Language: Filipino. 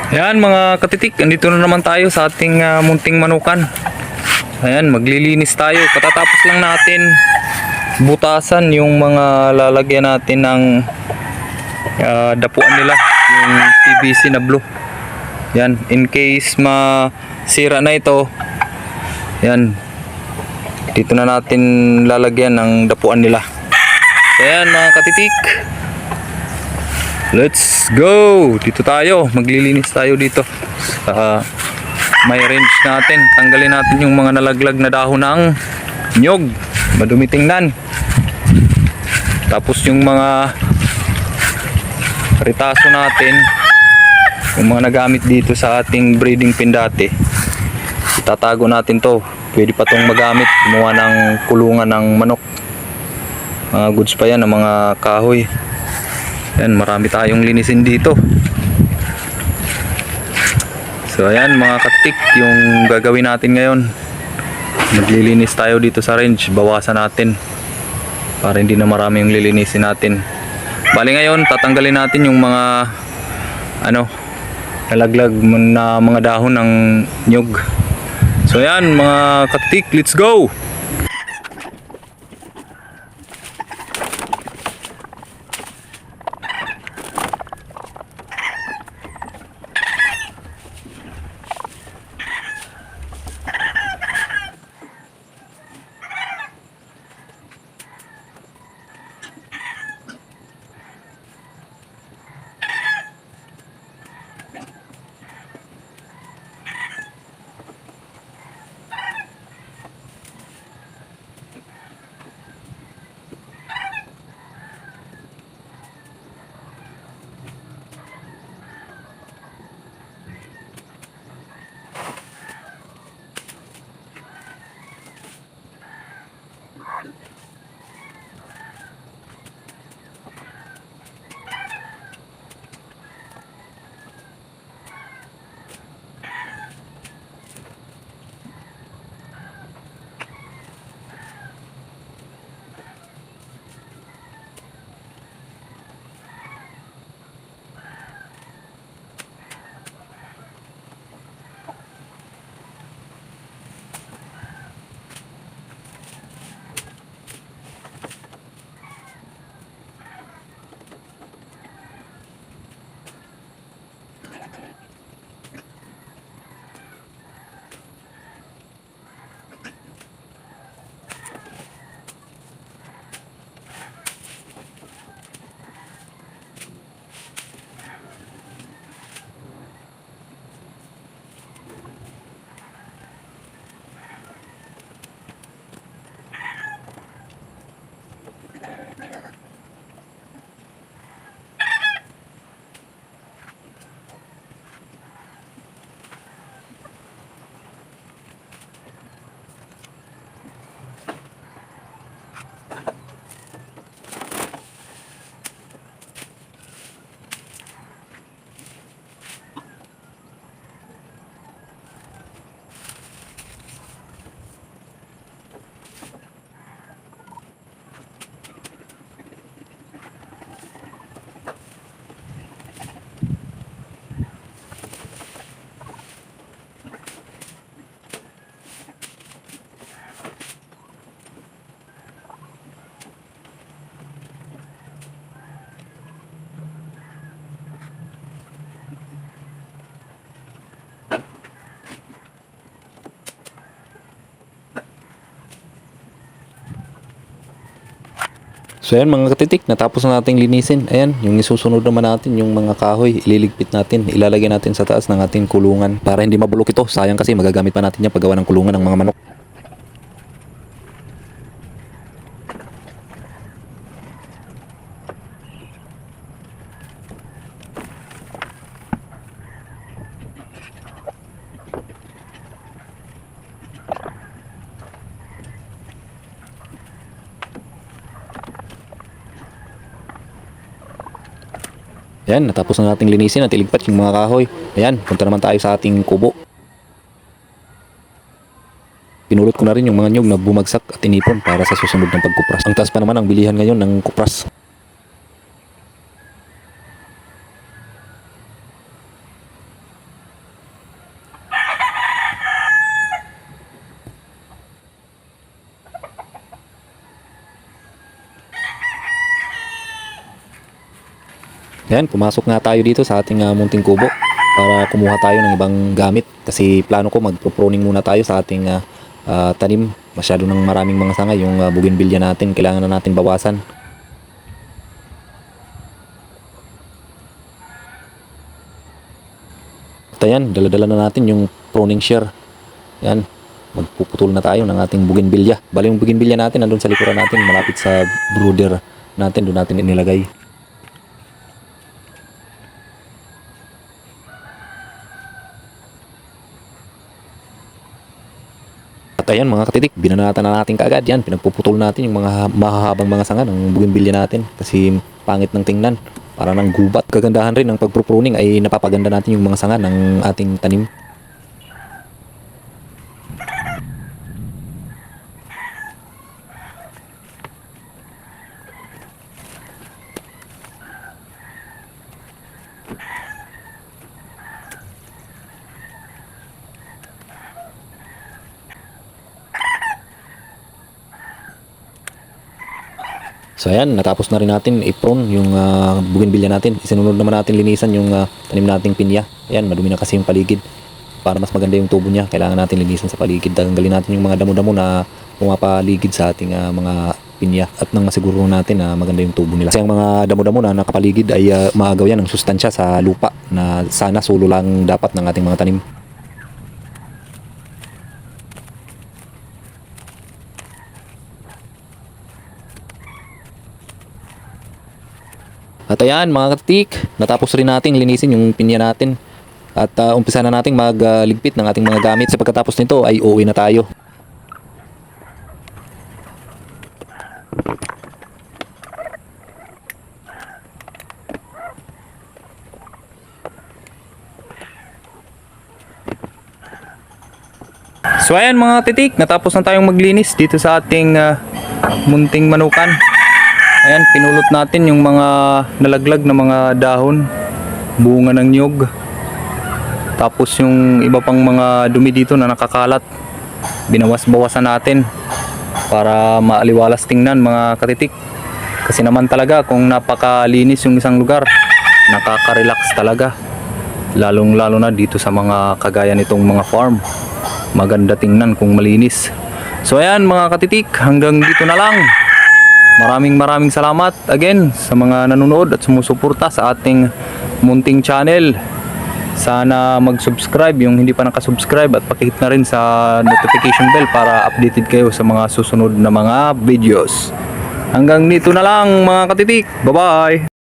Ayan mga katitik, andito na naman tayo sa ating munting manukan. Ayan, maglilinis tayo. Katatapos lang natin butasan yung mga lalagyan natin ng dapuan nila, yung PVC na blue. Yan, in case masira na ito, yan, dito na natin lalagyan ng dapuan nila. So ayan mga katitik, let's go! Dito tayo, maglilinis tayo dito sa may range natin. Tanggalin natin yung mga nalaglag na dahon ng nyog, madumi tingnan. Tapos yung mga ritaso natin, yung mga nagamit dito sa ating breeding pen dati, itatago natin to. Pwede pa tong magamit, gumawa ng kulungan ng manok. Mga goods pa yan, ng mga kahoy. Yan, marami tayong linisin dito. So ayan mga katik, yung gagawin natin ngayon, maglilinis tayo dito sa range. Bawasan natin para hindi na marami yung lilinisin natin. Bali ngayon tatanggalin natin yung mga nalaglag na mga dahon ng nyog. So ayan mga katik, let's go! So ayan mga katitik, natapos na nating linisin. Ayan, yung isusunod naman natin, yung mga kahoy, ililigpit natin, ilalagay natin sa taas ng ating kulungan para hindi mabulok ito. Sayang kasi magagamit pa natin yan paggawa ng kulungan ng mga manok. Ayan, natapos na nating linisin at iligpat yung mga kahoy. Ayan, punta naman tayo sa ating kubo. Pinulot ko na rin yung mga nyug na bumagsak at tinipon para sa susunod ng pagkupras. Ang taas pa naman ang bilihan ngayon ng kupras. Ayan, pumasok nga tayo dito sa ating munting kubo para kumuha tayo ng ibang gamit. Kasi plano ko magpo-pruning muna tayo sa ating tanim. Masyado ng maraming mga sanga yung bougainvillea natin. Kailangan na natin bawasan. At ayan, dala-dala na natin yung pruning shear. Ayan, magpuputol na tayo ng ating bougainvillea. Bali yung bougainvillea natin nandun sa likuran natin, malapit sa brooder natin, doon natin inilagay. At ayan mga katitik, binanatan na natin kaagad yan. Pinagpuputol natin yung mga mahahabang mga sanga ng bougainvillea natin kasi pangit ng tingnan. Para ng gubat. Kagandahan rin ng pagpupruning ay napapaganda natin yung mga sanga ng ating tanim. So ayan, natapos na rin natin i-prune yung bougainvillea natin. Isinunod naman natin linisan yung tanim nating pinya. Ayan, madumi na kasi yung paligid. Para mas maganda yung tubo niya, kailangan natin linisan sa paligid. Tanggalin natin yung mga damo-damo na pumapaligid sa ating mga pinya. At nang masiguro natin na maganda yung tubo nila. Kasi ang mga damo-damo na nakapaligid ay maagaw yan ng sustansya sa lupa na sana sulo lang dapat ng ating mga tanim. At ayan mga katik, natapos rin natin linisin yung pinya natin. At umpisa na natin magligpit ng ating mga gamit. Sa pagkatapos nito ay uuwi na tayo. So ayan mga titik, natapos na tayong maglinis dito sa ating munting manukan. Ayan, pinulot natin yung mga nalaglag na mga dahon, bunga ng nyug. Tapos yung iba pang mga dumi dito na nakakalat, binawas-bawasan natin para maaliwalas tingnan mga katitik. Kasi naman talaga kung napakalinis yung isang lugar, nakaka-relax talaga. Lalong-lalo na dito sa mga kagaya nitong mga farm. Maganda tingnan kung malinis. So ayan mga katitik, hanggang dito na lang. Maraming salamat again sa mga nanonood at sumusuporta sa ating munting channel. Sana mag-subscribe yung hindi pa nakasubscribe at pakihit na rin sa notification bell para updated kayo sa mga susunod na mga videos. Hanggang dito na lang mga katitik. Bye-bye!